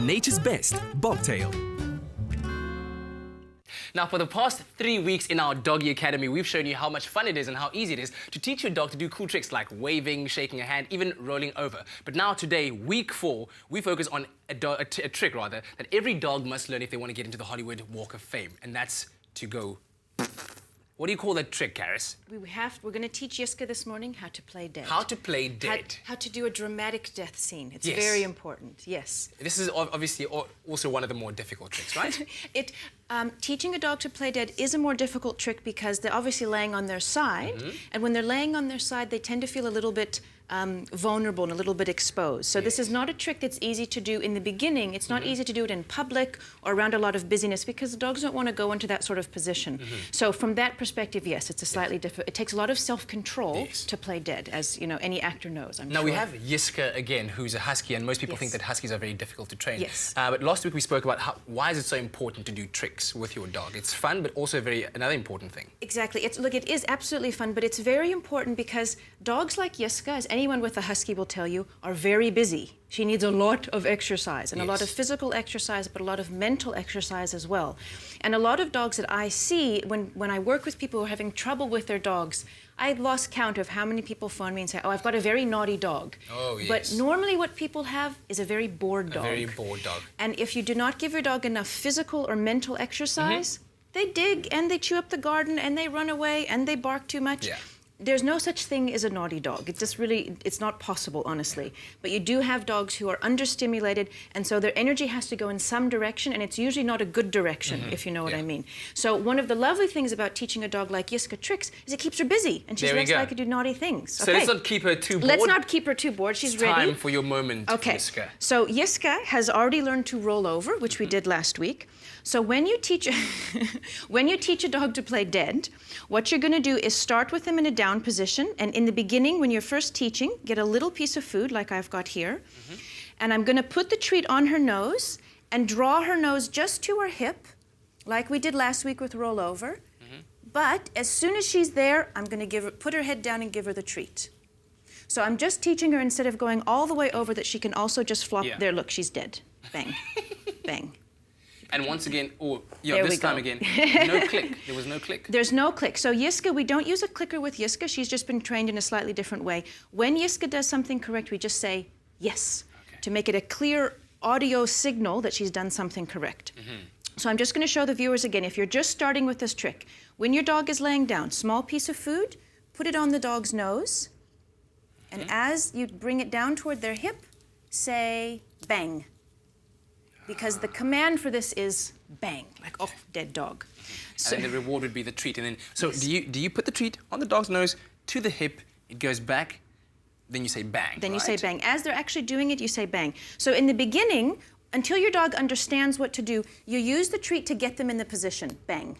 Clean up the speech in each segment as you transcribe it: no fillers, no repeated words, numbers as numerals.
nature's best, Bobtail. Now, for the past 3 weeks in our Doggy Academy, we've shown you how much fun it is and how easy it is to teach your dog to do cool tricks like waving, shaking a hand, even rolling over. But now today, week 4, we focus on a trick that every dog must learn if they want to get into the Hollywood Walk of Fame, and that's to go... What do you call that trick, Karis? We're going to teach Yiska this morning how to play dead. How to play dead. How to do a dramatic death scene. It's Yes. very important, yes. This is obviously also one of the more difficult tricks, right? Teaching a dog to play dead is a more difficult trick because they're obviously laying on their side, and when they're laying on their side, they tend to feel a little bit vulnerable and a little bit exposed. So this is not a trick that's easy to do in the beginning. It's not easy to do it in public or around a lot of busyness because the dogs don't want to go into that sort of position. So from that perspective, yes, it's a slightly different. It takes a lot of self-control to play dead, as you know, any actor knows. I'm Now sure. we have Yiska again, who's a husky, and most people think that huskies are very difficult to train. Yes. But last week we spoke about why is it so important to do tricks with your dog. It's fun, but also another important thing. Exactly. Look, it is absolutely fun, but it's very important because dogs like Yiska, as anyone with a husky will tell you, are very busy. She needs a lot of exercise, and a lot of physical exercise, but a lot of mental exercise as well. And a lot of dogs that I see, when I work with people who are having trouble with their dogs, I've lost count of how many people phone me and say, oh, I've got a very naughty dog. Oh, yes. But normally what people have is a very bored dog. A very bored dog. And if you do not give your dog enough physical or mental exercise, they dig and they chew up the garden and they run away and they bark too much. Yeah. There's no such thing as a naughty dog. It's just really, it's not possible, honestly. But you do have dogs who are understimulated, and so their energy has to go in some direction, and it's usually not a good direction, if you know what I mean. So one of the lovely things about teaching a dog like Yiska tricks is it keeps her busy, and she's less likely to do naughty things. So let's not keep her too bored. Let's not keep her too bored. She's ready. Time for your moment, Yiska. So Yiska has already learned to roll over, which we did last week. So when you teach a dog to play dead, what you're going to do is start with them in a down position, and in the beginning, when you're first teaching, get a little piece of food like I've got here, and I'm going to put the treat on her nose and draw her nose just to her hip, like we did last week with roll over. But as soon as she's there, I'm going to put her head down and give her the treat. So I'm just teaching her, instead of going all the way over, that she can also just flop. There, look, she's dead. Bang, bang. And once again, this time again, no click. There was no click. There's no click. So Yiska, we don't use a clicker with Yiska. She's just been trained in a slightly different way. When Yiska does something correct, we just say yes, to make it a clear audio signal that she's done something correct. So I'm just going to show the viewers again. If you're just starting with this trick, when your dog is laying down, small piece of food, put it on the dog's nose, and as you bring it down toward their hip, say bang. Because the command for this is bang, like, oh, dead dog. So, and then the reward would be the treat. And then, so do you put the treat on the dog's nose to the hip, it goes back, then you say bang, Then you say bang. As they're actually doing it, you say bang. So in the beginning, until your dog understands what to do, you use the treat to get them in the position, bang.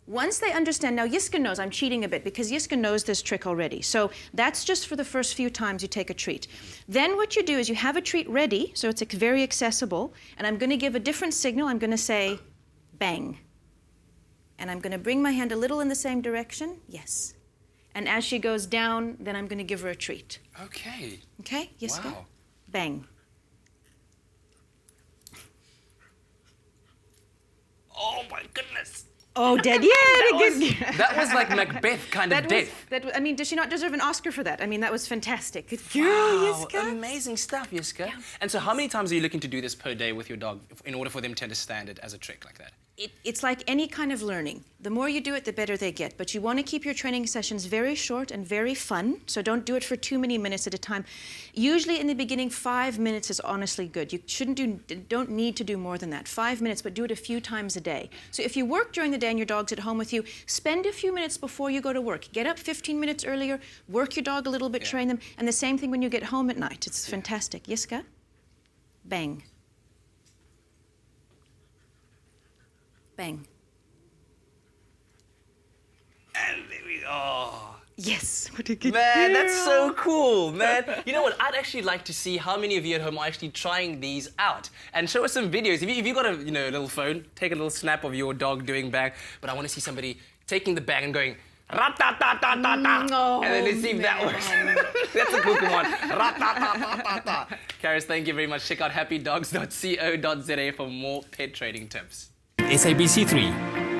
Once they understand, now Yiska knows, I'm cheating a bit because Yiska knows this trick already. So that's just for the first few times you take a treat. Then what you do is you have a treat ready, so it's very accessible, and I'm going to give a different signal. I'm going to say bang. And I'm going to bring my hand a little in the same direction, yes. And as she goes down, then I'm going to give her a treat. Okay. Okay, Yiska? Wow. Bang. Oh my goodness. Oh, dead, yeah. That was like Macbeth kind of death. I mean, does she not deserve an Oscar for that? I mean, that was fantastic. Good girl, Wow, Yiska. amazing stuff, Yiska. Yeah. And so how many times are you looking to do this per day with your dog in order for them to understand it as a trick like that? It's like any kind of learning. The more you do it, the better they get. But you want to keep your training sessions very short and very fun, so don't do it for too many minutes at a time. Usually in the beginning, 5 minutes is honestly good. You don't need to do more than that. 5 minutes, but do it a few times a day. So if you work during the day and your dog's at home with you, spend a few minutes before you go to work. Get up 15 minutes earlier, work your dog a little bit, train them, and the same thing when you get home at night. It's fantastic. Yiska? Bang. Bang. And there we go. Yes, what a good Man, girl. that's so cool, man. You know what? I'd actually like to see how many of you at home are actually trying these out. And show us some videos. If you've got a little phone, take a little snap of your dog doing bang. But I want to see somebody taking the bang and going, Rat-ta-ta-ta-ta-ta. Oh, And then let's see if that works. That's a cool one. Rat-ta-ta-ta-ta-ta. Karis, thank you very much. Check out happydogs.co.za for more pet training tips. SABC3